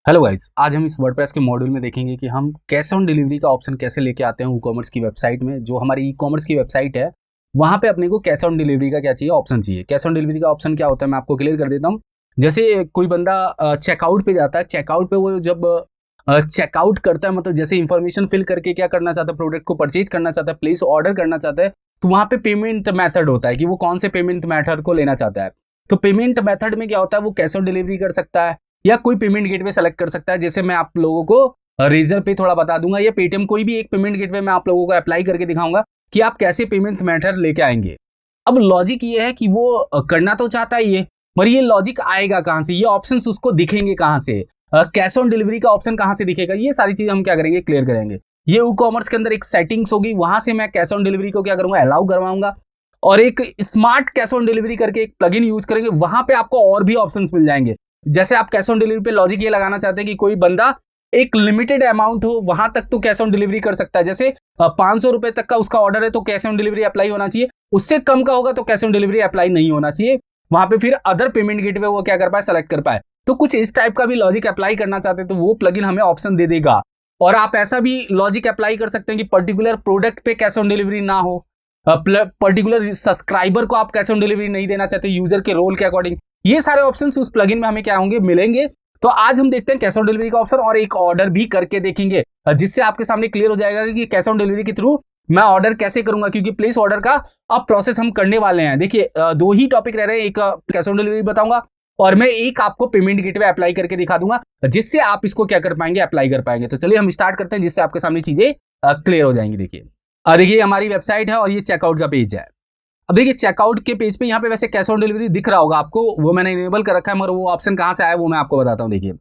Hello guys, आज हम इस वर्डप्रेस के मॉड्यूल में देखेंगे कि हम कैश ऑन डिलीवरी का ऑप्शन कैसे लेके आते हैं ई कॉमर्स की वेबसाइट में। जो हमारी ई कॉमर्स की वेबसाइट है वहाँ पे अपने को कैश ऑन डिलीवरी का क्या चाहिए, ऑप्शन चाहिए। कैश ऑन डिलीवरी का ऑप्शन क्या होता है मैं आपको क्लियर कर देता हूँ। जैसे कोई बंदा चेकआउट पे जाता है, चेकआउट पे वो जब चेकआउट करता है, मतलब जैसे इन्फॉर्मेशन फिल करके क्या करना चाहता है, प्रोडक्ट को परचेज करना चाहता है, प्लेस ऑर्डर करना चाहता है, तो वहाँ पे पेमेंट मेथड होता है कि वो कौन से पेमेंट मेथड को लेना चाहता है। तो पेमेंट मेथड में क्या होता है, वो कैश ऑन डिलीवरी कर सकता है या कोई पेमेंट गेटवे सेलेक्ट कर सकता है। जैसे मैं आप लोगों को रेजर पे थोड़ा बता दूंगा, या पेटीएम, कोई भी एक पेमेंट गेटवे मैं आप लोगों को अप्लाई करके दिखाऊंगा कि आप कैसे पेमेंट मेथड लेके आएंगे। अब लॉजिक ये है कि वो करना तो चाहता है ये, मगर ये लॉजिक आएगा कहाँ से, ये ऑप्शंस उसको दिखेंगे कहाँ से, कैश ऑन डिलीवरी का ऑप्शन कहाँ से दिखेगा, ये सारी चीज हम क्या करेंगे, क्लियर करेंगे। ये ई कॉमर्स के अंदर एक सेटिंग्स होगी, वहां से मैं कैश ऑन डिलीवरी को क्या करूंगा, अलाउ करवाऊंगा। और एक स्मार्ट कैश ऑन डिलीवरी करके एक प्लगइन यूज करेंगे, वहां पे आपको और भी ऑप्शंस मिल जाएंगे। जैसे आप कैश ऑन डिलीवरी पे लॉजिक ये लगाना चाहते हैं कि कोई बंदा एक लिमिटेड अमाउंट हो, वहां तक तो कैश ऑन डिलीवरी कर सकता है। जैसे 500 रुपए तक का उसका ऑर्डर है तो कैश ऑन डिलीवरी अप्लाई होना चाहिए, उससे कम का होगा तो कैश ऑन डिलीवरी अप्लाई नहीं होना चाहिए। वहां पे फिर अदर पेमेंट गेटवे वो क्या कर पाए, सेलेक्ट कर पाए। तो कुछ इस टाइप का भी लॉजिक अप्लाई करना चाहते हैं तो वो प्लगइन हमें ऑप्शन दे देगा। और आप ऐसा भी लॉजिक अप्लाई कर सकते हैं कि पर्टिकुलर प्रोडक्ट पे कैश ऑन डिलीवरी ना हो, पर्टिकुलर सब्सक्राइबर को आप कैश ऑन डिलीवरी नहीं देना चाहते यूजर के रोल के अकॉर्डिंग। ये सारे ऑप्शंस उस प्लगइन में हमें क्या होंगे, मिलेंगे। तो आज हम देखते हैं कैश ऑन डिलीवरी का ऑप्शन और एक ऑर्डर भी करके देखेंगे, जिससे आपके सामने क्लियर हो जाएगा कि कैश ऑन डिलीवरी के थ्रू मैं ऑर्डर कैसे करूंगा, क्योंकि प्लेस ऑर्डर का अब प्रोसेस हम करने वाले हैं। देखिए दो ही टॉपिक रह रहे हैं, एक कैश ऑन डिलीवरी बताऊंगा और मैं एक आपको पेमेंट गेटवे अप्लाई करके दिखा दूंगा, जिससे आप इसको क्या कर पाएंगे, अप्लाई कर पाएंगे। तो चलिए हम स्टार्ट करते हैं, जिससे आपके सामने चीजें क्लियर हो जाएंगी। देखिए हमारी वेबसाइट है और ये चेकआउट का पेज है। अब देखिए चेकआउट के पेज पे यहाँ पे वैसे कैश ऑन डिलीवरी दिख रहा होगा आपको, वो मैंने इनेबल कर रखा है, मगर वो ऑप्शन कहाँ से आया वो मैं आपको बताता हूँ। देखिए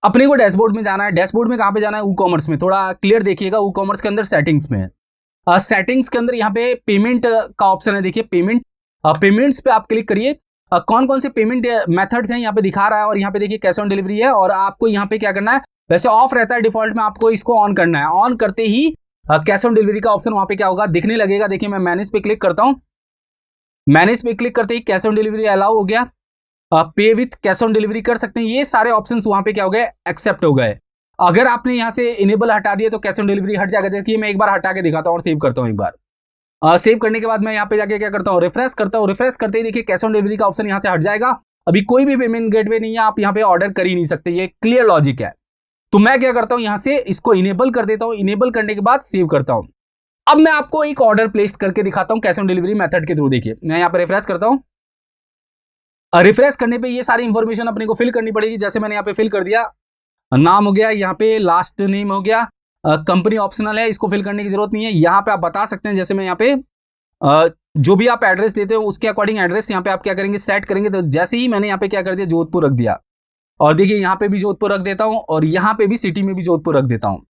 अपने को डैशबोर्ड में जाना है। डैशबोर्ड में कहाँ पे जाना है, ई कॉमर्स में। थोड़ा क्लियर देखिएगा, ई कॉमर्स के अंदर सेटिंग्स में सेटिंग्स के अंदर यहाँ पे पेमेंट का ऑप्शन है। देखिए पेमेंट्स पे आप क्लिक करिए। कौन कौन से पेमेंट मेथड्स हैं यहाँ पे दिखा रहा है, और यहाँ पे देखिए कैश ऑन डिलीवरी है। और आपको यहाँ पे क्या करना है, वैसे ऑफ रहता है डिफॉल्ट में, आपको इसको ऑन करना है। ऑन करते ही कैश ऑन डिलीवरी का ऑप्शन वहां पे क्या होगा, दिखने लगेगा। देखिए मैं मैनेज पे क्लिक करता हूं, मैनेज पे क्लिक करते ही कैश ऑन डिलीवरी अलाउ हो गया। पे विथ कैश ऑन डिलीवरी कर सकते हैं, ये सारे ऑप्शंस वहां पे क्या हो गए, एक्सेप्ट हो गए। अगर आपने यहां से इनेबल हटा दिया तो कैश ऑन डिलीवरी हट जाएगा। देखिए मैं एक बार हटा के दिखाता हूं और सेव करता हूं एक बार। सेव करने के बाद मैं यहाँ पे जाके क्या करता हूँ, रिफ्रेश करता हूँ। रिफ्रेश करते ही देखिए कैश ऑन डिलीवरी का ऑप्शन यहाँ से हट जाएगा। अभी कोई भी पेमेंट गेटवे नहीं है, आप यहाँ पे ऑर्डर कर ही नहीं सकते, ये क्लियर लॉजिक है। तो मैं क्या करता हूं, यहां से इसको इनेबल कर देता हूं। इनेबल करने के बाद सेव करता हूं। अब मैं आपको एक ऑर्डर प्लेस करके दिखाता हूं कैश ऑन डिलीवरी मेथड के थ्रू। देखिए मैं यहां पर रिफ्रेश करता हूं। रिफ्रेश करने पे ये सारी इंफॉर्मेशन अपने को फिल करनी पड़ेगी। जैसे मैंने यहाँ पे फिल कर दिया, नाम हो गया, यहाँ पे लास्ट नेम हो गया, कंपनी ऑप्शनल है, इसको फिल करने की जरूरत नहीं है। यहाँ पे आप बता सकते हैं, जैसे मैं यहाँ पे जो भी आप एड्रेस देते हो उसके अकॉर्डिंग एड्रेस यहाँ पे आप क्या करेंगे, सेट करेंगे। तो जैसे ही मैंने यहाँ पे क्या कर दिया, जोधपुर रख दिया, और देखिए यहाँ पे भी जोधपुर रख देता हूँ, और यहाँ पे भी सिटी में भी जोधपुर रख देता हूँ।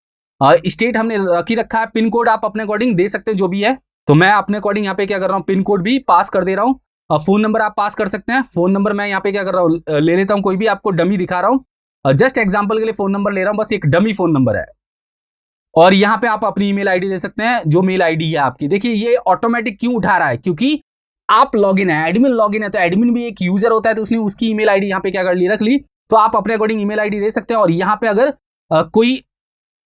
स्टेट हमने रख ही रखा है। पिन कोड आप अपने अकॉर्डिंग दे सकते हैं जो भी है, तो मैं अपने अकॉर्डिंग यहाँ पे क्या कर रहा हूँ, पिन कोड भी पास कर दे रहा हूँ। फोन नंबर आप पास कर सकते हैं। फोन नंबर मैं यहाँ पे क्या कर रहा हूँ, ले लेता हूँ, कोई भी आपको डमी दिखा रहा हूँ, जस्ट एग्जाम्पल के लिए फोन नंबर ले रहा हूँ, बस एक डमी फोन नंबर है। और यहाँ पे आप अपनी ईमेल आईडी दे सकते हैं, जो मेल आईडी है आपकी। देखिए ये ऑटोमेटिक क्यों उठा रहा है, क्योंकि आप लॉगिन है, एडमिन लॉगिन है, तो एडमिन भी एक यूजर होता है, तो उसने उसकी ईमेल आईडी यहाँ पे क्या कर ली, रख ली। तो आप अपने अकॉर्डिंग ईमेल आईडी दे सकते हैं। और यहाँ पे अगर कोई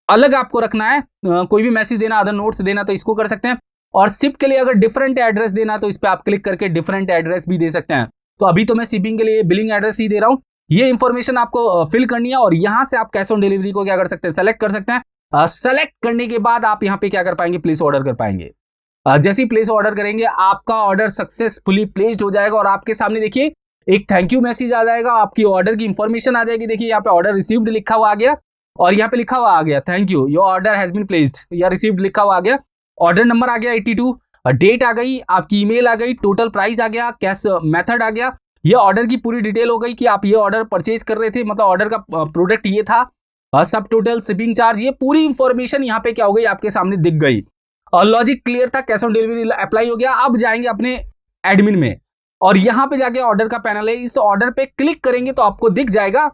अलग आपको रखना है, कोई भी मैसेज देना, अदर नोट्स देना, तो इसको कर सकते हैं। और शिप के लिए अगर डिफरेंट एड्रेस देना, तो इस पर आप क्लिक करके डिफरेंट एड्रेस भी दे सकते हैं। तो अभी तो मैं शिपिंग के लिए बिलिंग एड्रेस ही दे रहा हूँ। ये इंफॉर्मेशन आपको फिल करनी है, और यहाँ से आप कैश ऑन डिलीवरी को क्या कर सकते हैं, सेलेक्ट कर सकते हैं। सेलेक्ट करने के बाद आप यहाँ पे क्या कर पाएंगे, प्लेस ऑर्डर कर पाएंगे। जैसे ही प्लेस ऑर्डर करेंगे, आपका ऑर्डर सक्सेसफुली प्लेस्ड हो जाएगा, और आपके सामने देखिए एक थैंक यू मैसेज आ जाएगा, आपकी ऑर्डर की इंफॉर्मेशन आ जाएगी। देखिए यहाँ पे ऑर्डर रिसीव्ड लिखा हुआ आ गया, और यहाँ पे लिखा हुआ आ गया thank you, your order has been placed, या रिसीव्ड लिखा हुआ आ गया। ऑर्डर नंबर आ गया 82, डेट आ गई, आपकी ईमेल आ गई, टोटल प्राइस आ गया, कैश मेथड आ गया, ये ऑर्डर की पूरी डिटेल हो गई कि आप ये ऑर्डर परचेज कर रहे थे, मतलब ऑर्डर का प्रोडक्ट ये था, सब टोटल शिपिंग चार्ज, ये पूरी इंफॉर्मेशन यहाँ पे क्या हो गई, आपके सामने दिख गई। और लॉजिक क्लियर था, कैश ऑन डिलीवरी अप्लाई हो गया। अब जाएंगे अपने एडमिन में, और यहाँ पे जाके ऑर्डर का पैनल है, इस ऑर्डर पे क्लिक करेंगे तो आपको दिख जाएगा।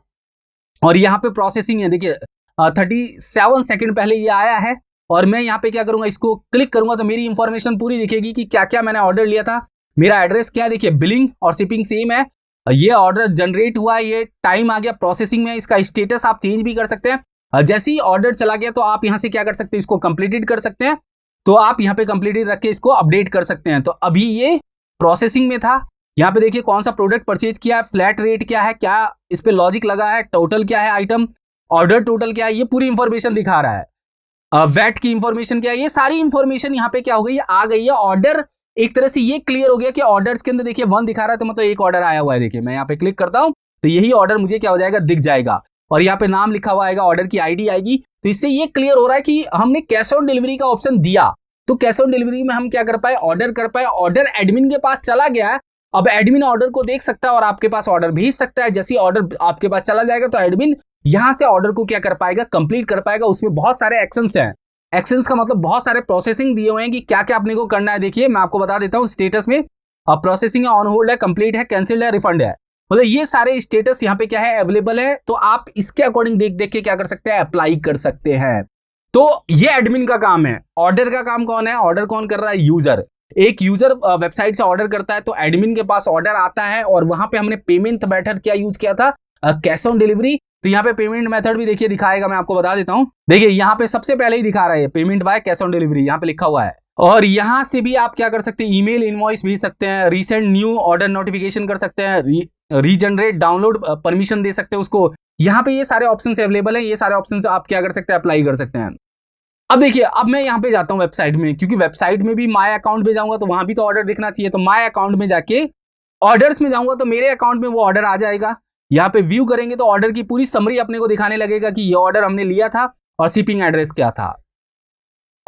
और यहाँ पे प्रोसेसिंग है, देखिए 37 सेकंड पहले ये आया है, और मैं यहाँ पे क्या करूंगा, इसको क्लिक करूंगा तो मेरी इंफॉर्मेशन पूरी दिखेगी कि क्या क्या मैंने ऑर्डर लिया था, मेरा एड्रेस क्या है। देखिए बिलिंग और शिपिंग सेम है, ये ऑर्डर जनरेट हुआ, ये टाइम आ गया, प्रोसेसिंग में, इसका स्टेटस आप चेंज भी कर सकते हैं। जैसे ही ऑर्डर चला गया तो आप यहां से क्या कर सकते हैं, इसको कंप्लीटेड कर सकते हैं। तो आप यहाँ पे कंप्लीटेड रख के इसको अपडेट कर सकते हैं। तो अभी ये प्रोसेसिंग में था। यहाँ पे देखिए कौन सा प्रोडक्ट परचेज किया है, फ्लैट रेट क्या है, क्या इस पे लॉजिक लगा है, टोटल क्या है आइटम, ऑर्डर टोटल क्या है, ये पूरी इंफॉर्मेशन दिखा रहा है। वैट की इंफॉर्मेशन क्या है, ये सारी इंफॉर्मेशन यहाँ पे क्या हो गई, आ गई है। ऑर्डर एक तरह से ये क्लियर हो गया कि ऑर्डर्स के अंदर देखिए 1 दिखा रहा है, तो मतलब एक ऑर्डर आया हुआ है। देखिए मैं यहाँ पे क्लिक करता हूँ तो यही ऑर्डर मुझे क्या हो जाएगा, दिख जाएगा, और यहाँ पे नाम लिखा हुआ आएगा, ऑर्डर की आईडी आएगी। तो इससे ये क्लियर हो रहा है कि हमने कैश ऑन डिलीवरी का ऑप्शन दिया, तो कैश ऑन डिलीवरी में हम क्या कर पाए, ऑर्डर कर पाए। ऑर्डर एडमिन के पास चला गया है, अब एडमिन ऑर्डर को देख सकता है और आपके पास ऑर्डर भेज सकता है। जैसे ऑर्डर आपके पास चला जाएगा तो एडमिन यहां से ऑर्डर को क्या कर पाएगा, कंप्लीट कर पाएगा। उसमें बहुत सारे एक्शंस हैं। एक्शंस का मतलब बहुत सारे प्रोसेसिंग दिए हुए हैं कि क्या क्या अपने को करना है। देखिए मैं आपको बता देता हूं, स्टेटस में प्रोसेसिंग है, ऑन होल्ड है, कंप्लीट है, कैंसिल्ड है, रिफंड है, मतलब ये सारे स्टेटस यहाँ पे क्या है, अवेलेबल है। तो आप इसके अकॉर्डिंग देख देख के क्या कर सकते हैं, अप्लाई कर सकते हैं। तो ये एडमिन का काम है। ऑर्डर का काम कौन है, ऑर्डर कौन कर रहा है, यूजर। एक यूजर वेबसाइट से ऑर्डर करता है तो एडमिन के पास ऑर्डर आता है, और वहां पे हमने पेमेंट मेथड क्या यूज किया था, कैश ऑन डिलीवरी। तो यहाँ पे पेमेंट मेथड भी देखिए दिखाएगा, मैं आपको बता देता हूं। देखिए यहाँ पे सबसे पहले ही दिखा रहा है payment by cash on delivery, यहाँ पे लिखा हुआ है। और यहां से भी आप क्या कर सकते हैं, ईमेल इनवॉइस भेज सकते हैं, रीसेंट न्यू ऑर्डर नोटिफिकेशन कर सकते हैं, रीजनरेट डाउनलोड परमिशन दे सकते हैं उसको। यहाँ पे ये सारे ऑप्शन अवेलेबल है, ये सारे ऑप्शन आप क्या कर सकते हैं, अप्लाई कर सकते हैं। अब देखिए, अब मैं यहाँ पे जाता हूँ वेबसाइट में, क्योंकि वेबसाइट में भी माय अकाउंट में जाऊंगा तो वहां भी तो ऑर्डर दिखना चाहिए। तो माय अकाउंट में जाके ऑर्डर्स में जाऊंगा तो मेरे अकाउंट में वो ऑर्डर आ जाएगा। यहाँ पे व्यू करेंगे तो ऑर्डर की पूरी समरी अपने को दिखाने लगेगा कि ये ऑर्डर हमने लिया था और शिपिंग एड्रेस क्या था।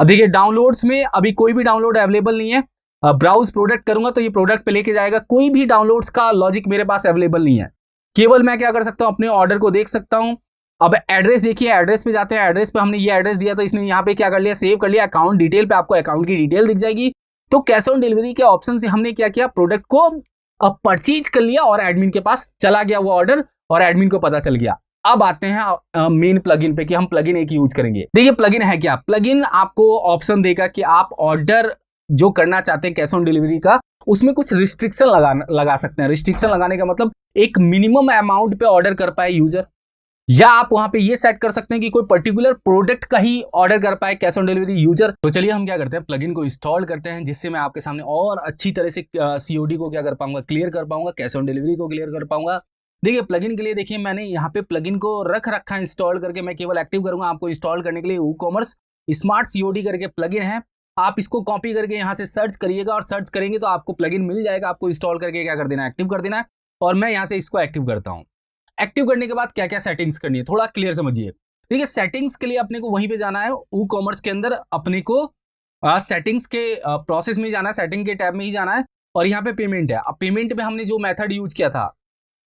अब देखिए डाउनलोड्स में अभी कोई भी डाउनलोड अवेलेबल नहीं है। ब्राउज प्रोडक्ट करूंगा तो ये प्रोडक्ट पे लेके जाएगा, कोई भी डाउनलोड्स का लॉजिक मेरे पास अवेलेबल नहीं है। केवल मैं क्या कर सकता हूँ, अपने ऑर्डर को देख सकता हूँ। अब एड्रेस देखिए, एड्रेस पे जाते हैं, एड्रेस पे हमने ये एड्रेस दिया तो इसने यहाँ पे क्या कर लिया, सेव कर लिया। अकाउंट डिटेल पे आपको अकाउंट की डिटेल दिख जाएगी। तो कैश ऑन डिलीवरी के ऑप्शन से हमने क्या किया, प्रोडक्ट को परचेज कर लिया और एडमिन के पास चला गया वो ऑर्डर, और एडमिन को पता चल गया। अब आते हैं मेन प्लगइन पे कि हम प्लगइन एक यूज करेंगे। देखिए प्लगइन है क्या, प्लगइन आपको ऑप्शन देगा कि आप ऑर्डर जो करना चाहते हैं कैश ऑन डिलीवरी का, उसमें कुछ रिस्ट्रिक्शन लगा सकते हैं। रिस्ट्रिक्शन लगाने का मतलब एक मिनिमम अमाउंट पे ऑर्डर कर पाए यूजर, या आप वहां पे ये सेट कर सकते हैं कि कोई पर्टिकुलर प्रोडक्ट का ही ऑर्डर कर पाए कैश ऑन डिलीवरी यूजर। तो चलिए हम क्या करते हैं, प्लगइन को इंस्टॉल करते हैं, जिससे मैं आपके सामने और अच्छी तरह से सीओडी को क्या कर पाऊंगा, क्लियर कर पाऊंगा, कैश ऑन डिलीवरी को क्लियर कर पाऊंगा। देखिए प्लगइन के लिए देखिए मैंने यहाँ पे प्लगइन को रख रखा है इंस्टॉल करके, मैं केवल एक्टिव करूंगा। आपको इंस्टॉल करने के लिए WooCommerce स्मार्ट सीओडी करके प्लगइन है, आप इसको कॉपी करके यहाँ से सर्च करिएगा, और सर्च करेंगे तो आपको प्लगइन मिल जाएगा। आपको इंस्टॉल करके क्या कर देना है, एक्टिव कर देना है। और मैं यहाँ से इसको एक्टिव करता हूँ। एक्टिव करने के बाद क्या क्या सेटिंग्स करनी है थोड़ा क्लियर समझिए। देखिए सेटिंग्स के लिए अपने को वहीं पे जाना है, WooCommerce के अंदर अपने को सेटिंग्स के प्रोसेस में ही जाना है, सेटिंग के टैब में ही जाना है। और यहाँ पे पेमेंट है। अब पेमेंट में हमने जो मेथड यूज किया था,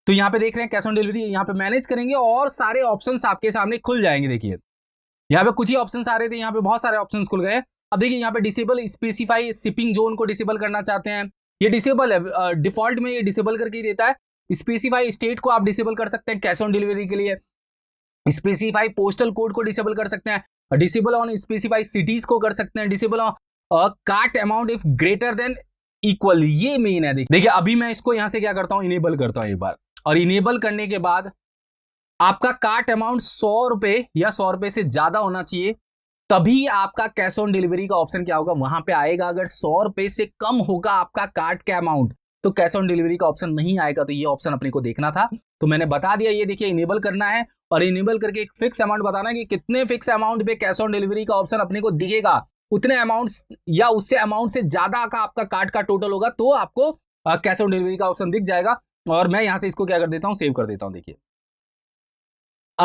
तो यहाँ पे देख रहे हैं कैश ऑन डिलीवरी, यहाँ पे मैनेज करेंगे और सारे ऑप्शंस आपके सामने खुल जाएंगे। देखिए यहाँ पे कुछ ही ऑप्शंस आ रहे थे, यहाँ पे बहुत सारे ऑप्शंस खुल गए। अब देखिए यहाँ पे डिसेबल स्पेसिफाई शिपिंग जोन को डिसेबल करना चाहते हैं, ये डिसेबल है, डिफॉल्ट में ये डिसेबल करके ही देता है। स्पेसिफाई स्टेट को आप डिसेबल कर सकते हैं कैश ऑन डिलीवरी के लिए, स्पेसिफाई पोस्टल कोड को डिसेबल कर सकते हैं, डिसेबल ऑन स्पेसिफाई सिटीज को कर सकते हैं, disable on cart amount if greater than equal, ये मेन है। देखिए अभी मैं इसको यहाँ से क्या करता हूँ, इनेबल करता हूँ एक बार, और इनेबल करने के बाद आपका कार्ट अमाउंट 100 रुपए या 100 रुपए से ज्यादा होना चाहिए, तभी आपका कैश ऑन डिलीवरी का ऑप्शन क्या होगा, वहां पे आएगा। अगर 100 रुपए से कम होगा आपका कार्ट का अमाउंट तो कैश ऑन डिलीवरी का ऑप्शन नहीं आएगा। तो ये ऑप्शन अपने को देखना था, तो मैंने बता दिया। ये देखिए इनेबल करना है, और इनेबल करके एक फिक्स अमाउंट बताना है कि कितने फिक्स अमाउंट पे कैश ऑन डिलीवरी का ऑप्शन अपने को दिखेगा। उतने अमाउंट या उससे अमाउंट से ज्यादा का आपका कार्ट का टोटल होगा तो आपको कैश ऑन डिलीवरी का ऑप्शन दिख जाएगा। और मैं यहां से इसको क्या कर देता हूं, सेव कर देता हूं। देखिए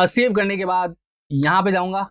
सेव करने के बाद यहां पे जाऊंगा,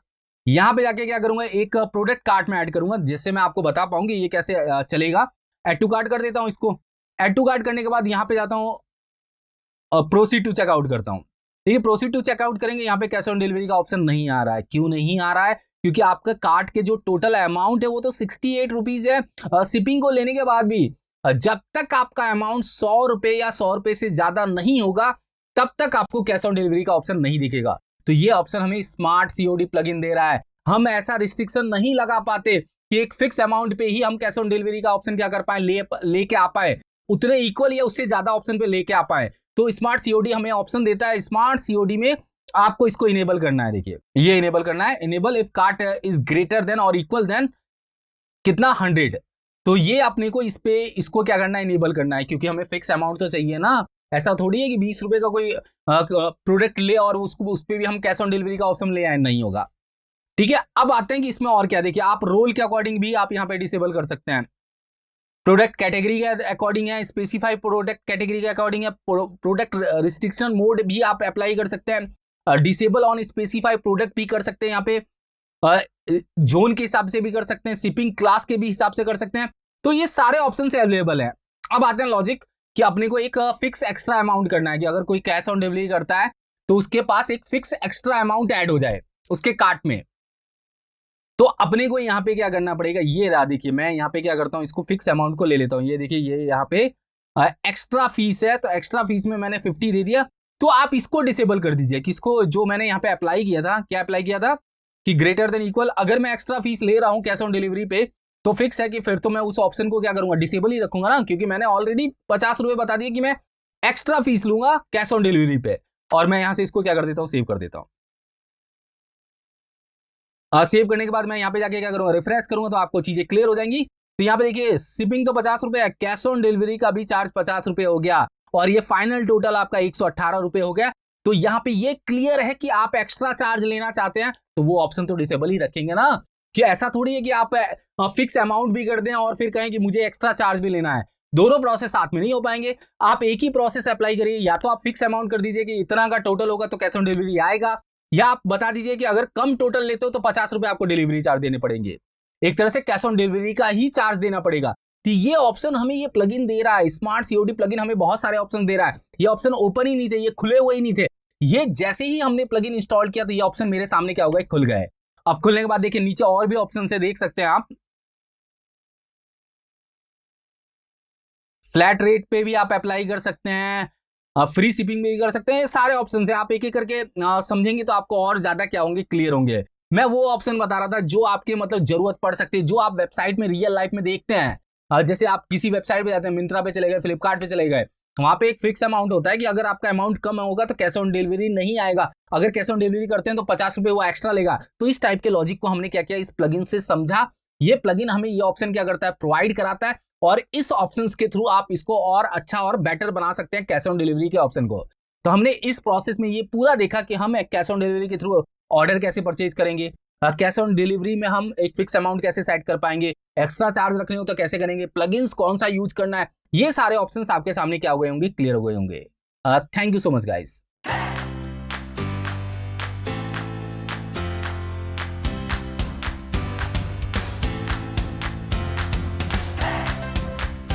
यहां पे जाके क्या करूंगा, एक प्रोडक्ट कार्ट में ऐड करूंगा, जिससे मैं आपको बता पाऊंगी ये कैसे चलेगा। ऐड टू कार्ट कर देता हूं इसको। ऐड टू कार्ट करने के बाद यहां पे जाता हूं, प्रोसीड टू चेकआउट करता हूं। देखिए प्रोसीड टू चेकआउट करेंगे, यहाँ पे कैश ऑन डिलीवरी का ऑप्शन नहीं आ रहा है। क्यों नहीं आ रहा है, क्योंकि आपका कार्ट के जो टोटल अमाउंट है वो तो 68 रुपीज है। शिपिंग को लेने के बाद भी जब तक आपका अमाउंट 100 रुपए या 100 रुपए से ज्यादा नहीं होगा तब तक आपको कैश ऑन डिलीवरी का ऑप्शन नहीं दिखेगा। तो ये ऑप्शन हमें स्मार्ट सीओडी प्लगइन दे रहा है। हम ऐसा रिस्ट्रिक्शन नहीं लगा पाते कि एक फिक्स अमाउंट पे ही हम कैश ऑन डिलीवरी का ऑप्शन क्या कर पाए, लेके आ पाए। उतने इक्वल या उससे ज्यादा ऑप्शन पे लेके आ पाए। तो स्मार्ट सीओडी हमें ऑप्शन देता है, स्मार्ट सीओडी में आपको इसको इनेबल करना है। देखिए ये इनेबल करना है, enable if cart is greater than और इक्वल देन कितना 100। तो ये अपने को इस पे इसको क्या करना है, इनेबल करना है, क्योंकि हमें फिक्स अमाउंट तो चाहिए ना। ऐसा थोड़ी है कि 20 रुपए का कोई प्रोडक्ट ले और उसको उस पर भी हम कैश ऑन डिलीवरी का ऑप्शन ले आए, नहीं होगा। ठीक है, अब आते हैं कि इसमें और क्या। देखिए आप रोल के अकॉर्डिंग भी आप यहाँ पे डिसेबल कर सकते हैं, प्रोडक्ट कैटेगरी के अकॉर्डिंग है, स्पेसिफाई प्रोडक्ट कैटेगरी के अकॉर्डिंग है, प्रोडक्ट रिस्ट्रिक्शन मोड भी आप अप्लाई कर सकते हैं, डिसेबल ऑन स्पेसिफाई प्रोडक्ट भी कर सकते हैं, यहाँ पे जोन के हिसाब से भी कर सकते हैं, शिपिंग क्लास के भी हिसाब से कर सकते हैं। तो ये सारे ऑप्शन से अवेलेबल है। अब आते हैं लॉजिक कि अपने को एक फिक्स एक्स्ट्रा अमाउंट करना है कि अगर कोई कैश ऑन डिलीवरी करता है तो उसके पास एक फिक्स एक्स्ट्रा अमाउंट ऐड हो जाए उसके कार्ट में। तो अपने को यहाँ पे क्या करना पड़ेगा, ये रहा। देखिए मैं यहाँ पे क्या करता हूँ, इसको फिक्स अमाउंट को ले लेता हूँ। ये देखिए ये यहाँ पे एक्स्ट्रा फीस है, तो एक्स्ट्रा फीस में मैंने 50 दे दिया। तो आप इसको डिसेबल कर दीजिए, किसको, जो मैंने यहाँ पे अप्लाई किया था, क्या अप्लाई किया था कि ग्रेटर देन इक्वल। अगर मैं एक्स्ट्रा फीस ले रहा हूँ कैश ऑन डिलीवरी पे तो फिक्स है कि फिर तो मैं उस ऑप्शन को क्या करूंगा, डिसेबल ही रखूंगा ना, क्योंकि मैंने ऑलरेडी 50 रुपए बता दिए कि मैं एक्स्ट्रा फीस लूंगा कैश ऑन डिलीवरी पे। और मैं यहां से इसको क्या कर देता हूं, सेव कर देता हूं। सेव करने के बाद मैं यहाँ पे जाके क्या करूंगा, रिफ्रेश करूंगा तो आपको चीजें क्लियर हो जाएंगी। तो यहाँ पे देखिए शिपिंग तो 50 रुपए है, कैश ऑन डिलीवरी का भी चार्ज 50 रुपए हो गया, और ये फाइनल टोटल आपका 118 रुपए हो गया। तो यहाँ पे ये क्लियर है कि आप एक्स्ट्रा चार्ज लेना चाहते हैं तो वो ऑप्शन तो डिसेबल ही रखेंगे ना, कि ऐसा थोड़ी है कि आप फिक्स अमाउंट भी कर दें और फिर कहें कि मुझे एक्स्ट्रा चार्ज भी लेना है। दोनों प्रोसेस साथ में नहीं हो पाएंगे। आप एक ही प्रोसेस अप्लाई करिए, या तो आप फिक्स अमाउंट कर दीजिए कि इतना का टोटल होगा तो कैश ऑन डिलीवरी आएगा, या आप बता दीजिए कि अगर कम टोटल लेते हो तो 50 रुपए आपको डिलीवरी चार्ज देने पड़ेंगे। एक तरह से कैश ऑन डिलीवरी का ही चार्ज देना पड़ेगा। तो ये ऑप्शन हमें ये प्लगइन दे रहा है, स्मार्ट सीओडी प्लगइन हमें बहुत सारे ऑप्शन दे रहा है। ये ऑप्शन ओपन ही नहीं थे, ये खुले हुए ही नहीं थे। ये जैसे ही हमने प्लगइन इंस्टॉल किया तो ये ऑप्शन मेरे सामने क्या होगा, खुल गए। अब खुलने के बाद देखिए नीचे और भी ऑप्शन है, देख सकते हैं आप। फ्लैट रेट पे भी आप अप्लाई कर सकते हैं, फ्री शिपिंग में भी कर सकते हैं। सारे ऑप्शन है, आप एक एक करके समझेंगे तो आपको और ज्यादा क्या होंगे, क्लियर होंगे। मैं वो ऑप्शन बता रहा था जो आपके मतलब जरूरत पड़ सकती है, जो आप वेबसाइट में रियल लाइफ में देखते हैं। जैसे आप किसी वेबसाइट पे जाते हैं, मिंत्रा पे चले गए, फ्लिपकार्ट पे चले गए, वहां पे एक फिक्स अमाउंट होता है कि अगर आपका अमाउंट कम होगा तो कैश ऑन डिलीवरी नहीं आएगा, अगर कैश ऑन डिलीवरी करते हैं तो 50 रुपए वो एक्स्ट्रा लेगा। तो इस टाइप के लॉजिक को हमने क्या किया, इस प्लगइन से समझा। ये प्लगइन हमें ये ऑप्शन क्या करता है, प्रोवाइड कराता है, और इस ऑप्शंस के थ्रू आप इसको और अच्छा और बेटर बना सकते हैं कैश ऑन डिलीवरी के ऑप्शन को। तो हमने इस प्रोसेस में ये पूरा देखा कि हम कैश ऑन डिलीवरी के थ्रू ऑर्डर कैसे परचेज करेंगे, कैश ऑन डिलीवरी में हम एक फिक्स अमाउंट कैसे सेट कर पाएंगे, एक्स्ट्रा चार्ज रखने हो तो कैसे करेंगे, प्लगइन्स कौन सा यूज करना है। ये सारे ऑप्शंस आपके सामने क्या हो गए होंगे, क्लियर हो गए होंगे। Thank you so much guys.